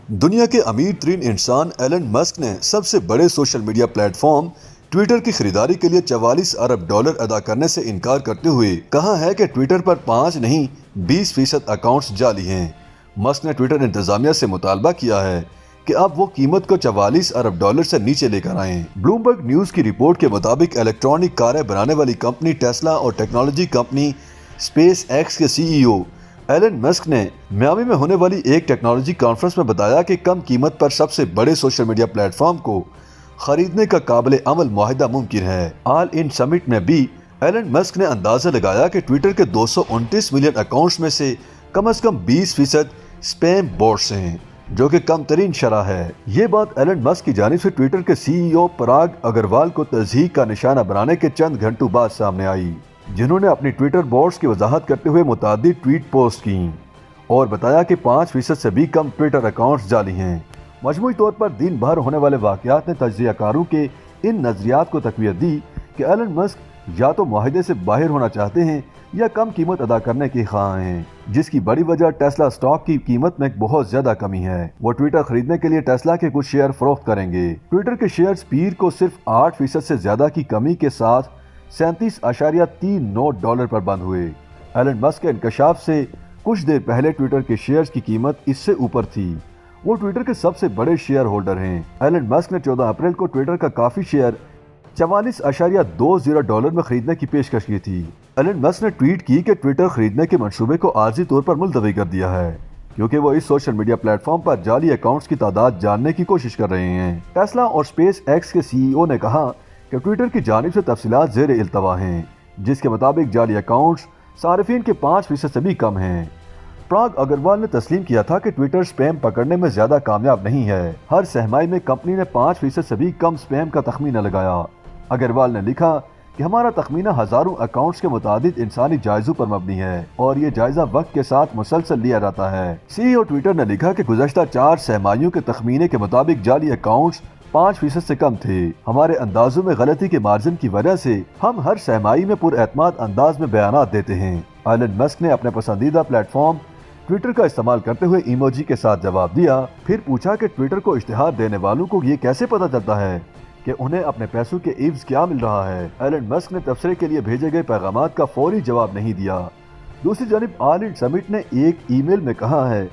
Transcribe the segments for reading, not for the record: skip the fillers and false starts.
दुनिया के अमीर तरीन इंसान एलन मस्क ने सबसे बड़े सोशल मीडिया प्लेटफॉर्म ट्विटर की खरीदारी के लिए 44 अरब डॉलर अदा करने से इनकार करते हुए कहा है कि ट्विटर पर 5 नहीं 20% अकाउंट्स जाली हैं। मस्क ने ट्विटर इंतजामिया से मुतालबा किया है कि अब वो कीमत को 44 अरब डॉलर से नीचे लेकर आएं। ब्लूमबर्ग न्यूज की रिपोर्ट के मुताबिक इलेक्ट्रॉनिक कारें बनाने वाली कंपनी टेस्ला और टेक्नोलॉजी कंपनी स्पेस एक्स के CEO एलन मस्क ने मियामी में होने वाली एक टेक्नोलॉजी कॉन्फ्रेंस में बताया कि कम कीमत पर सबसे बड़े सोशल मीडिया प्लेटफॉर्म को खरीदने का काबिल अमल मुआहिदा मुमकिन है। ऑल इन समिट में भी एलन मस्क ने अंदाजा लगाया कि ट्विटर के 229 मिलियन अकाउंट्स में से कम 20% स्पैम बॉट्स हैं, जो कि कम तरीन शरह है। ये बात एलन मस्क की जानिब से ट्विटर के CEO पराग अग्रवाल को तज़हीक का निशाना बनाने के चंद घंटों बाद सामने आई, जिन्होंने अपनी ट्विटर बॉट्स की वजाहत करते हुए मुतादिद ट्वीट पोस्ट की और बताया कि 5% से भी कम ट्विटर अकाउंट्स जाली हैं। मजमूई तौर पर दिन भर होने वाले वाक़यात ने तज्ज़ियाकारों के इन नज़रियात को तक़वियत दी कि एलन मस्क या तो मुआहिदे से बाहर होना चाहते हैं या कम कीमत अदा करने के ख्वाह हैं, जिसकी बड़ी वजह टेस्ला स्टॉक की कीमत में बहुत ज्यादा कमी है। वो ट्विटर खरीदने के लिए टेस्ला के कुछ शेयर फरोख्त करेंगे। ट्विटर के शेयर्स पीर को सिर्फ 8% से ज्यादा की कमी के साथ 37.39 डॉलर पर बंद हुए। एलन मस्क के इंकशाफ से कुछ देर पहले ट्विटर के शेयर्स की कीमत इससे ऊपर थी। वो ट्विटर के सबसे बड़े शेयर होल्डर हैं। एलन मस्क ने 14 अप्रैल को ट्विटर का काफी शेयर 44.20 डॉलर में खरीदने की पेशकश की थी। एलन मस्क ने ट्वीट की कि ट्विटर खरीदने के मंसूबे को आर्जी तौर पर मुलतवी कर दिया है, क्योंकि वो इस सोशल मीडिया प्लेटफॉर्म पर जाली अकाउंट्स की तादाद जानने की कोशिश कर रहे हैं। टेस्ला और स्पेस एक्स के CEO ने कहा कि ट्विटर की जानिब से तफसीलात ज़ेर इल्तवा हैं, जिसके मुताबिक जाली अकाउंट्स सारिफिन के 5% से भी कम हैं। पराग अग्रवाल ने तस्लीम किया था कि ट्विटर स्पैम पकड़ने में ज्यादा कामयाब नहीं है। हर सहमाई में कंपनी ने 5% से भी कम स्पैम का तखमीना लगाया। अग्रवाल ने लिखा कि हमारा तखमीना हजारों अकाउंट्स के मुताबिक इंसानी जायजों पर मबनी है और ये जायजा वक्त के साथ मुसलसल लिया जाता है। CEO ट्विटर ने लिखा कि गुज़श्ता 4 सहमाइयों के तखमीने के मुताबिक जाली अकाउंट्स 5% से कम थे। हमारे अंदाजों में गलती के मार्जिन की वजह से हम हर सहमाई में पुरएतमाद अंदाज में बयानात देते हैं। एलन मस्क ने अपने पसंदीदा प्लेटफॉर्म ट्विटर का इस्तेमाल करते हुए इमोजी के साथ जवाब दिया, फिर पूछा कि ट्विटर को इश्तिहार देने वालों को ये कैसे पता चलता है कि उन्हें अपने पैसों के इव्ज क्या मिल रहा है। एलन मस्क ने तबसरे के लिए भेजे गए पैगामात का फौरी जवाब नहीं दिया। दूसरी जानिब ऑल इन समिट ने एक ईमेल में कहा है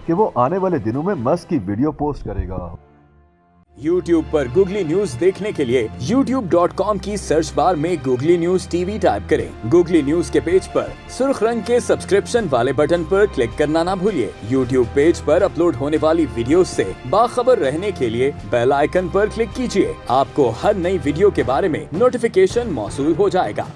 कि वो आने वाले दिनों में मस्क की वीडियो पोस्ट करेगा। YouTube पर गूगली न्यूज देखने के लिए youtube.com की सर्च बार में गूगली न्यूज TV टाइप करें। गूगली न्यूज के पेज पर सुर्ख रंग के सब्सक्रिप्शन वाले बटन पर क्लिक करना ना भूलिए। YouTube पेज पर अपलोड होने वाली वीडियोस से बाखबर रहने के लिए बेल आइकन पर क्लिक कीजिए। आपको हर नई वीडियो के बारे में नोटिफिकेशन मौसूल हो जाएगा।